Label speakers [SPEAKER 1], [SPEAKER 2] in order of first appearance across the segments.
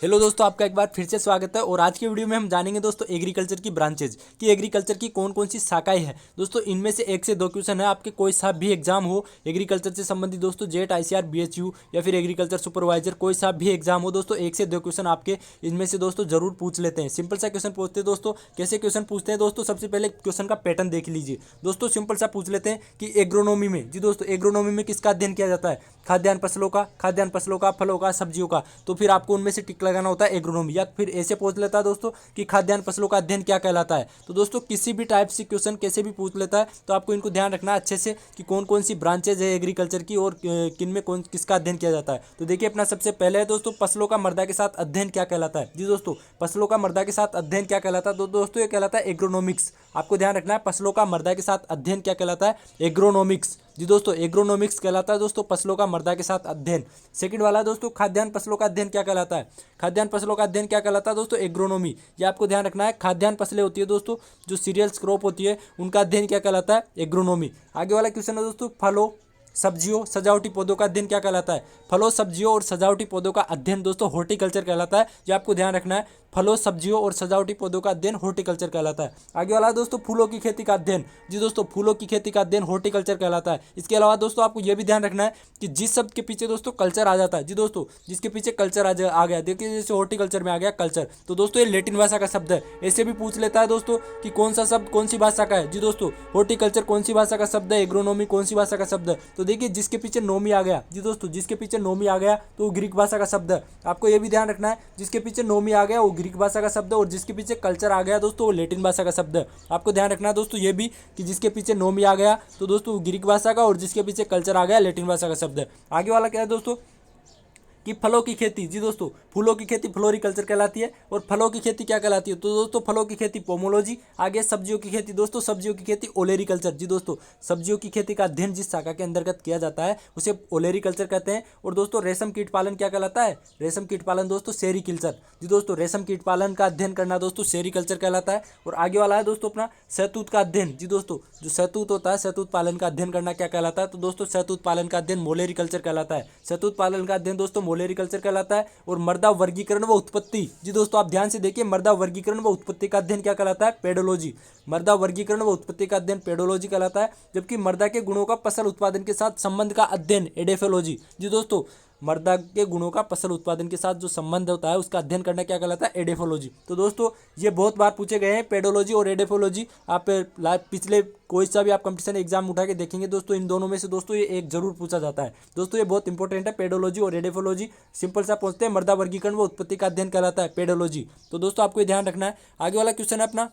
[SPEAKER 1] Hello दोस्तों, आपका एक बार फिर से स्वागत है। और आज की वीडियो में हम जानेंगे दोस्तों एग्रीकल्चर की ब्रांचेज कि एग्रीकल्चर की कौन कौन सी शाखाएं हैं। दोस्तों इनमें से 1 से 2 क्वेश्चन है, आपके कोई सा भी एग्जाम हो एग्रीकल्चर से संबंधित दोस्तों, जेट आईसीआर बीएचयू या फिर एग्रीकल्चर सुपरवाइजर, कोई सा भी एग्जाम हो दोस्तों, 1 से 2 क्वेश्चन आपके इनमें से दोस्तों जरूर पूछ लेते हैं। सिंपल सा क्वेश्चन पूछते हैं दोस्तों। कैसे क्वेश्चन पूछते हैं दोस्तों, सबसे पहले क्वेश्चन का पैटर्न देख लीजिए दोस्तों। सिंपल सा पूछ लेते हैं कि एग्रोनॉमी में, जी दोस्तों एग्रोनॉमी में किसका अध्ययन किया जाता है? खाद्यान्न फसलों का, फलों का, सब्जियों का। तो फिर आपको उनमें से टिक लगाना होता है एग्रोनॉमी। या फिर ऐसे पूछ लेता है दोस्तों कि खाद्यान्न फसलों का अध्ययन क्या कहलाता है। तो दोस्तों किसी भी टाइप से क्वेश्चन कैसे भी पूछ लेता है, तो आपको इनको ध्यान रखना है अच्छे से कि कौन कौन सी ब्रांचेज है एग्रीकल्चर की और किन में कौन किसका अध्ययन किया जाता है। तो देखिए अपना सबसे पहले है दोस्तों फसलों का मृदा के साथ अध्ययन क्या कहलाता है। जी दोस्तों फसलों का मृदा के साथ अध्ययन क्या कहलाता है? तो दोस्तों ये कहलाता है एग्रोनॉमिक्स। आपको ध्यान रखना है फसलों का मृदा के साथ अध्ययन क्या कहलाता है? एग्रोनॉमिक्स। जी दोस्तों एग्रोनॉमिक्स कहलाता है दोस्तों फसलों का मृदा के साथ अध्ययन। सेकंड वाला है दोस्तों खाद्यान्न फसलों का अध्ययन क्या कहलाता है? खाद्यान्न फसलों का अध्ययन क्या कहलाता है दोस्तों? एग्रोनॉमी। ये आपको ध्यान रखना है। खाद्यान्न फसलें होती है दोस्तों, जो सीरियल्स क्रॉप होती है, उनका अध्ययन क्या कहलाता है? एग्रोनॉमी। आगे वाला क्वेश्चन है दोस्तों फलों, सब्जियों, सजावटी पौधों का अध्ययन क्या कहलाता है? फलों, सब्जियों और सजावटी पौधों का अध्ययन दोस्तों हॉर्टिकल्चर कहलाता है। ये आपको ध्यान रखना है। फलों, सब्जियों और सजावटी पौधों का अध्ययन हॉर्टिकल्चर कहलाता है। आगे वाला दोस्तों फूलों की खेती का अध्ययन। जी दोस्तों फूलों की खेती का अध्ययन हॉर्टिकल्चर कहलाता है। इसके अलावा दोस्तों आपको यह भी ध्यान रखना है कि जिस शब्द के पीछे दोस्तों कल्चर आ जाता है, जी दोस्तों जिसके पीछे कल्चर आ गया, देखिए जैसे हॉर्टिकल्चर में आ गया कल्चर, तो दोस्तों ये लैटिन भाषा का शब्द है। ऐसे भी पूछ लेता है दोस्तों कि कौन सा शब्द कौन सी भाषा का है। जी दोस्तों हॉर्टिकल्चर कौन सी भाषा का शब्द है, एग्रोनॉमी कौन सी भाषा का शब्द है। तो देखिए जिसके पीछे नोमी आ गया, जी दोस्तों जिसके पीछे नोमी आ गया तो वो ग्रीक भाषा का शब्द है। आपको ये भी ध्यान रखना है, जिसके पीछे नोमी आ गया वो ग्रीक भाषा का शब्द है, और जिसके पीछे कल्चर आ गया दोस्तों वो लैटिन भाषा का शब्द है। आपको ध्यान रखना है दोस्तों ये भी कि जिसके पीछे नोमी आ गया तो दोस्तों ग्रीक भाषा का, और जिसके पीछे कल्चर आ गया लैटिन भाषा का शब्द है। आगे वाला क्या है दोस्तों कि फलों की खेती। जी दोस्तों फूलों की खेती फ्लोरिकल्चर कहलाती है, और फलों की खेती क्या कहलाती है? तो दोस्तों फलों की खेती पोमोलॉजी। आगे सब्जियों की खेती दोस्तों, सब्जियों की खेती ओलेरिकल्चर। जी दोस्तों सब्जियों की खेती का अध्ययन जिस शाखा के अंतर्गत किया जाता है उसे ओलेरिकल्चर कहते हैं। और दोस्तों रेशम कीट पालन क्या कहलाता है? रेशम कीट पालन दोस्तों सेरीकल्चर। जी दोस्तों रेशम कीट पालन का अध्ययन करना दोस्तों सेरीकल्चर कहलाता है। और आगे वाला है दोस्तों अपना शहतूत का अध्ययन। जी दोस्तों जो शहतूत होता है, शहतूत पालन का अध्ययन करना क्या कहलाता है? तो दोस्तों शहतूत पालन का अध्ययन मोलेरिकल्चर कहलाता है। शहतूत पालन का अध्ययन दोस्तों मोलेरिकल्चर कहलाता है। और मृदा वर्गीकरण व उत्पत्ति। जी दोस्तों आप ध्यान से देखिए, मृदा वर्गीकरण व उत्पत्ति का अध्ययन क्या कहलाता है? पेडोलॉजी। मृदा वर्गीकरण व उत्पत्ति का अध्ययन पेडोलॉजी कहलाता है। जबकि मृदा के गुणों का फसल उत्पादन के साथ संबंध का अध्ययन एडेफोलॉजी। जी दोस्तों मृदा के गुणों का फसल उत्पादन के साथ जो संबंध होता है उसका अध्ययन करना क्या कहलाता है? एडेफोलॉजी। तो दोस्तों ये बहुत बार पूछे गए हैं, पेडोलॉजी और एडेफोलॉजी। आप पिछले कोई सा भी आप कंपटीशन एग्जाम उठा के देखेंगे दोस्तों, इन दोनों में से दोस्तों ये एक जरूर पूछा जाता है। दोस्तों ये बहुत इंपॉर्टेंट है पेडोलॉजी और एडेफोलॉजी। सिंपल सा पूछते हैं, मृदा वर्गीकरण व उत्पत्ति का अध्ययन कहलाता है पेडोलॉजी। तो दोस्तों आपको ये ध्यान रखना है। आगे वाला क्वेश्चन है अपना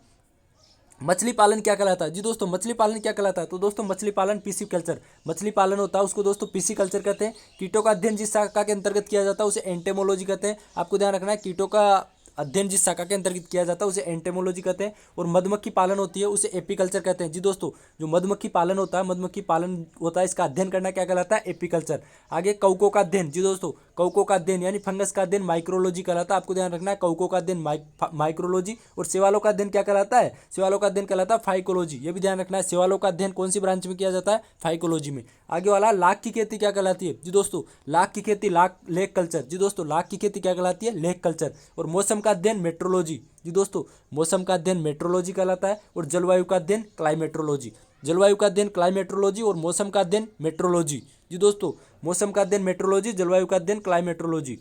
[SPEAKER 1] मछली पालन क्या कहलाता है? जी दोस्तों मछली पालन क्या कहलाता है? तो दोस्तों मछली पालन पीसी कल्चर। मछली पालन होता है उसको दोस्तों पीसी कल्चर कहते हैं। कीटों का अध्ययन जिस शाखा के अंतर्गत किया जाता है उसे एंटेमोलॉजी कहते हैं। आपको ध्यान रखना है कीटों का अध्ययन जिस शाखा के अंतर्गत किया जाता है उसे एंटेमोलॉजी कहते हैं। और मधुमक्खी पालन होती है उसे एपीकल्चर कहते हैं। जी दोस्तों जो मधुमक्खी पालन होता है, मधुमक्खी पालन होता है, इसका अध्ययन करना क्या कहलाता है? एपीकल्चर। आगे कवकों का अध्ययन। जी दोस्तों कवकों का अध्ययन यानी फंगस का अध्ययन माइक्रोलॉजी कहलाता है। आपको ध्यान रखना है कवकों का अध्ययन माइक्रोलॉजी। और सेवालों का अध्ययन क्या कहलाता है? सेवालों का अध्ययन कहलाता है फाइकोलॉजी। ये भी ध्यान रखना है, सेवालों का अध्ययन कौन सी ब्रांच में किया जाता है? फाइकोलॉजी में। आगे वाला लाख की खेती क्या कहलाती है? जी दोस्तों लाख की खेती लेक कल्चर। जी दोस्तों लाख की खेती क्या कहलाती है? Lake culture. और मौसम का अध्ययन मेट्रोलॉजी। जी दोस्तों मौसम का अध्ययन मेट्रोलॉजी कहलाता है। और जलवायु का अध्ययन क्लाइमेट्रोलॉजी। जलवायु का अध्ययन क्लाइमेट्रोलॉजी और मौसम का अध्ययन मेट्रोलॉजी। जी दोस्तों मौसम का अध्ययन मेट्रोलॉजी, जलवायु का अध्ययन क्लाइमेट्रोलॉजी।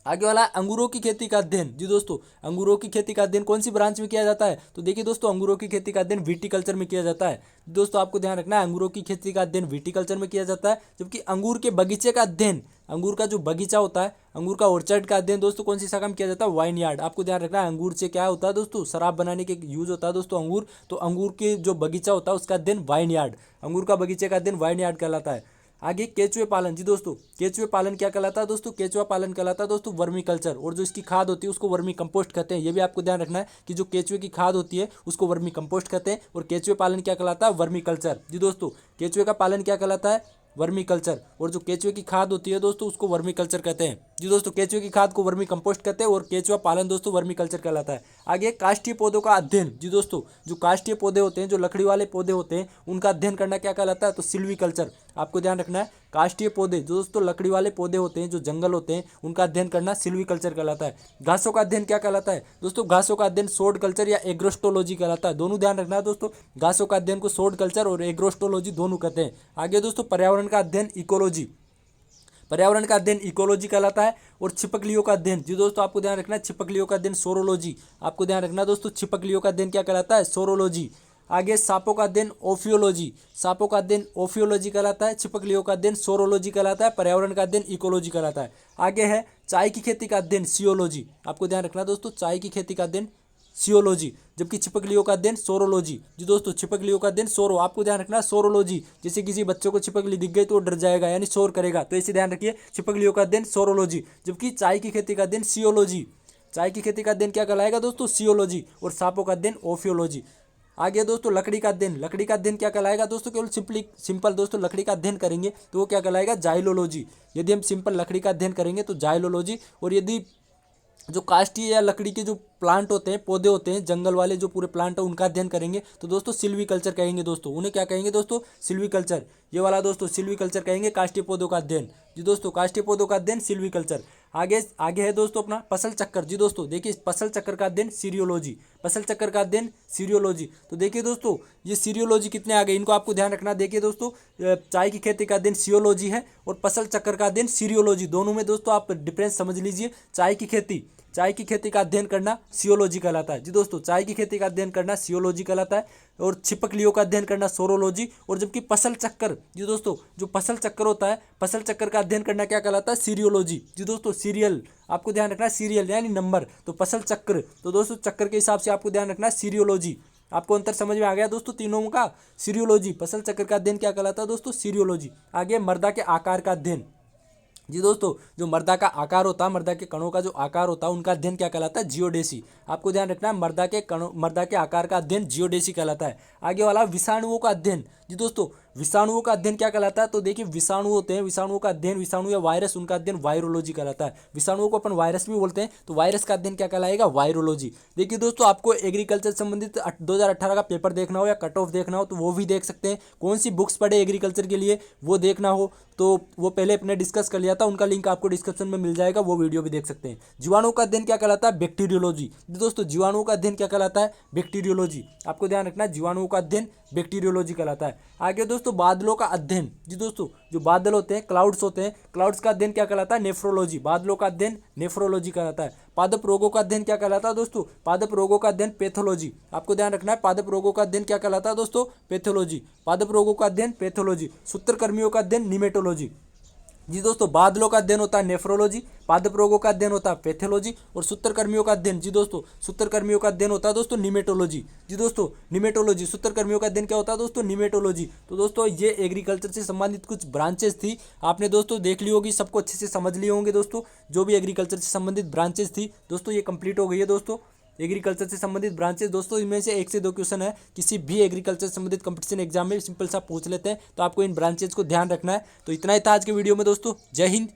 [SPEAKER 1] आगे वाला अंगूरों की खेती का अध्ययन। जी दोस्तों अंगूरों की खेती का अध्ययन कौन सी ब्रांच में किया जाता है? तो देखिए दोस्तों अंगूरों की खेती का अध्ययन विटीकल्चर में किया जाता है। दोस्तों आपको ध्यान रखना है अंगूरों की खेती का अध्ययन विटीकल्चर में किया जाता है। जबकि अंगूर के बगीचे का अध्ययन, अंगूर का जो बगीचा होता है, अंगूर का ऑर्चर्ड का अध्ययन दोस्तों कौन सी शाखा में किया जाता है? Wine yard. आपको ध्यान रखना है अंगूर से क्या होता है दोस्तों? शराब बनाने के यूज होता है दोस्तों अंगूर। तो अंगूर के जो बगीचा होता है उसका अध्ययन वाइन यार्ड, अंगूर का बगीचे का अध्ययन वाइन यार्ड कहलाता है। आगे केचुए पालन। जी दोस्तों केचुए पालन क्या कहलाता है? दोस्तों केचुआ पालन कहलाता है दोस्तों वर्मी कल्चर। और जो इसकी खाद होती है उसको वर्मी कंपोस्ट कहते हैं। ये भी आपको ध्यान रखना है कि जो केचुए की खाद होती है उसको वर्मी कंपोस्ट कहते हैं। और केचुए पालन क्या कहलाता है? Vermi culture. जी दोस्तों केचुए का पालन क्या कहलाता है? Vermi culture. और जो केचुए की खाद होती है दोस्तों उसको वर्मी कल्चर कहते हैं। जी दोस्तों केचुए की खाद को वर्मी कंपोस्ट कहते हैं और केचुआ पालन दोस्तों वर्मी कल्चर कहलाता है। आगे काष्ठीय पौधों का अध्ययन। जी दोस्तों जो काष्ठीय पौधे होते हैं, जो लकड़ी वाले पौधे होते हैं, उनका अध्ययन करना क्या कहलाता है? तो सिल्वी कल्चर। आपको ध्यान रखना है। काष्ठीय पौधे जो दोस्तों लकड़ी वाले पौधे होते हैं, जो जंगल होते हैं, उनका अध्ययन करना सिल्वीकल्चर कहलाता है। घासों का अध्ययन क्या कहलाता है दोस्तों? घासों का अध्ययन सोड कल्चर या एग्रोस्टोलॉजी कहलाता है। दोनों ध्यान रखना है दोस्तों, घासों का अध्ययन को सोड कल्चर और एग्रोस्टोलॉजी दोनों कहते हैं। आगे दोस्तों पर्यावरण का अध्ययन इकोलॉजी, पर्यावरण का अध्ययन इकोलॉजी कहलाता है। और छिपकलियों का अध्ययन जी दोस्तों आपको ध्यान रखना है, छिपकलियों का अध्ययन सोरोलॉजी। आपको ध्यान रखना है दोस्तों, छिपकलियों का अध्ययन क्या कहलाता है? सोरोलॉजी। आगे सांपों का अध्ययन ओफियोलॉजी, सांपों का अध्ययन ओफियोलॉजी कहलाता है। छिपकलियों का अध्ययन सोरोलॉजी कहलाता है। पर्यावरण का अध्ययन इकोलॉजी कहलाता है। आगे है चाय की खेती का अध्ययन सियोलॉजी। आपको ध्यान रखना है दोस्तों, चाय की खेती का अध्ययन सियोलॉजी, जबकि छिपकलियों का अध्ययन सोरोलॉजी। जी दोस्तों छिपकलियों का अध्ययन सोरो, आपको ध्यान रखना है सोरोलॉजी। जैसे किसी बच्चे को छिपकली दिख गई तो वो डर जाएगा यानी शोर करेगा, तो इसे ध्यान रखिए, छिपकलियों का अध्ययन सोरोलॉजी, जबकि चाय की खेती का अध्ययन सियोलॉजी। चाय की खेती का अध्ययन क्या कहलाएगा दोस्तों? सियोलॉजी। और सांपों का अध्ययन ओफियोलॉजी। आगे दोस्तों लकड़ी का अध्ययन, लकड़ी का अध्ययन क्या कहलाएगा दोस्तों? केवल सिंपल दोस्तों लकड़ी का अध्ययन करेंगे तो वो क्या कहलाएगा? जाइलोलॉजी। यदि हम सिंपल लकड़ी का अध्ययन करेंगे तो जाइलोलॉजी। और यदि जो काष्ठीय या लकड़ी के जो प्लांट होते हैं, पौधे होते हैं, जंगल वाले जो पूरे प्लांट है उनका अध्ययन करेंगे तो दोस्तों सिल्वीकल्चर कहेंगे। दोस्तों उन्हें क्या कहेंगे दोस्तों? सिल्वीकल्चर। ये वाला दोस्तों सिल्वीकल्चर कहेंगे, काष्ठीय पौधों का अध्ययन। जी दोस्तों काष्ठीय पौधों का अध्ययन सिल्वीकल्चर। आगे आगे है दोस्तों अपना फसल चक्कर। जी दोस्तों देखिए, फसल चक्कर का अध्ययन सीरियोलॉजी, फसल चक्कर का अध्ययन सीरियोलॉजी। तो देखिए दोस्तों ये सीरियोलॉजी कितने आ गए, इनको आपको ध्यान रखना। देखिए दोस्तों चाय की खेती का अध्ययन सियोलॉजी है और फसल चक्कर का अध्ययन सीरियोलॉजी। दोनों में दोस्तों आप डिफरेंस समझ लीजिए। चाय की खेती का अध्ययन करना सियोलॉजी कहलाता है। जी दोस्तों चाय की खेती का अध्ययन करना सियोलॉजी कहलाता है। और छिपकलियों का अध्ययन करना सोरोलॉजी। और जबकि फसल चक्कर, जी दोस्तों जो फसल चक्कर होता है, फसल चक्कर का अध्ययन करना क्या कहलाता है? सीरियोलॉजी। जी दोस्तों सीरियल, आपको ध्यान रखना है, सीरियल यानी नंबर, तो फसल चक्र, तो दोस्तों चक्कर के हिसाब से आपको ध्यान रखना है सीरियोलॉजी। आपको अंतर समझ में आ गया दोस्तों तीनों का? सीरियोलॉजी, फसल चक्र का अध्ययन क्या कहलाता है दोस्तों? सीरियोलॉजी। आगे मृदा के आकार का अध्ययन। जी दोस्तों जो मृदा का आकार होता है, मृदा के कणों का जो आकार होता है उनका अध्ययन क्या कहलाता है? जियोडेसी। आपको ध्यान रखना है, मृदा के कणों, मृदा के आकार का अध्ययन जियोडेसी कहलाता है। आगे वाला विषाणुओं का अध्ययन। जी दोस्तों विषाणुओं का अध्ययन क्या कहलाता है? तो देखिए विषाणु होते हैं, विषाणुओं का अध्ययन, विषाणु या वायरस, उनका अध्ययन वायरोलॉजी कहलाता है। विषाणुओं को अपन वायरस भी बोलते हैं, तो वायरस का अध्ययन क्या कहलाएगा? वायरोलॉजी। देखिए दोस्तों आपको एग्रीकल्चर संबंधित 2018 का पेपर देखना हो या कट ऑफ देखना हो तो वो भी देख सकते हैं। कौन सी बुक्स पढ़े एग्रीकल्चर के लिए वो देखना हो तो वो पहले अपने डिस्कस कर लिया था, उनका लिंक आपको डिस्क्रिप्शन में मिल जाएगा, वो वीडियो भी देख सकते हैं। जीवाणुओं का अध्ययन क्या कहलाता है? बैक्टीरियोलॉजी। दोस्तों जीवाणुओं का अध्ययन क्या कहलाता है? बैक्टीरियोलॉजी। आपको ध्यान रखना है, जीवाणुओं का अध्ययन बैक्टीरियोलॉजी कहलाता है। आगे दोस्तों बादलों का अध्ययन। जी दोस्तों जो बादल होते हैं, क्लाउड्स होते हैं, क्लाउड्स का अध्ययन क्या कहलाता है? नेफ्रोलॉजी। बादलों का अध्ययन नेफ्रोलॉजी कहलाता है। पादप रोगों का अध्ययन क्या कहलाता है दोस्तों? पादप रोगों का अध्ययन पैथोलॉजी। आपको ध्यान रखना है, पादप रोगों का अध्ययन क्या कहलाता है दोस्तों? पैथोलॉजी। पादप रोगों का अध्ययन पैथोलॉजी। सूत्रकृमियों का अध्ययन निमेटोलॉजी। जी दोस्तों बादलों का अध्ययन होता है नेफ्रोलॉजी, पादप रोगों का अध्ययन होता है पैथोलॉजी और सूत्रकृमियों का अध्ययन, जी दोस्तों सूत्रकृमियों का अध्ययन होता है दोस्तों निमेटोलॉजी। जी दोस्तों निमेटोलॉजी, सूत्रकृमियों का अध्ययन क्या होता है दोस्तों? निमेटोलॉजी। तो दोस्तों ये एग्रीकल्चर से संबंधित कुछ ब्रांचेस थी, आपने दोस्तों देख ली होगी, सबको अच्छे से समझ लिए होंगे दोस्तों। जो भी एग्रीकल्चर से संबंधित ब्रांचेस थी दोस्तों ये कंप्लीट हो गई है दोस्तों। एग्रीकल्चर से संबंधित ब्रांचेस दोस्तों इनमें से 1 से 2 क्वेश्चन है किसी भी एग्रीकल्चर से संबंधित कंपटीशन एग्जाम में सिंपल सा पूछ लेते हैं, तो आपको इन ब्रांचेस को ध्यान रखना है। तो इतना ही था आज के वीडियो में दोस्तों। जय हिंद,